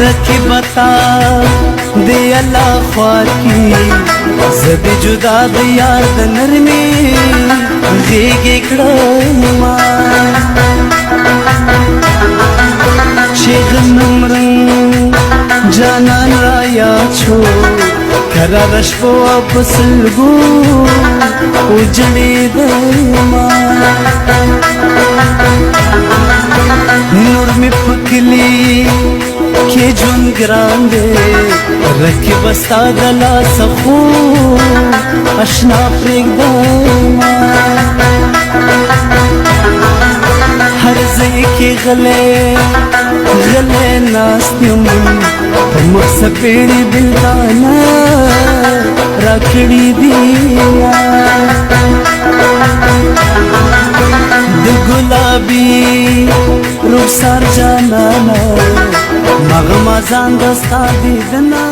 رکی بتا دی اللہ خوار کی زد جدا دی یار د نرمی غیگی کڑما شیخ نمرن جانان را یاد شو کرارش پو پسلگو اجڑی دما نور می پکلی کی جون گران دے رکی بستا دلا سخو اشنا پریگ دما ہر زی کی غلے غلے ناستیم پمک سپیڑی بلدانا راکڑی دیا د گلابی رخسار جانانا مغمازان دستا دیدنا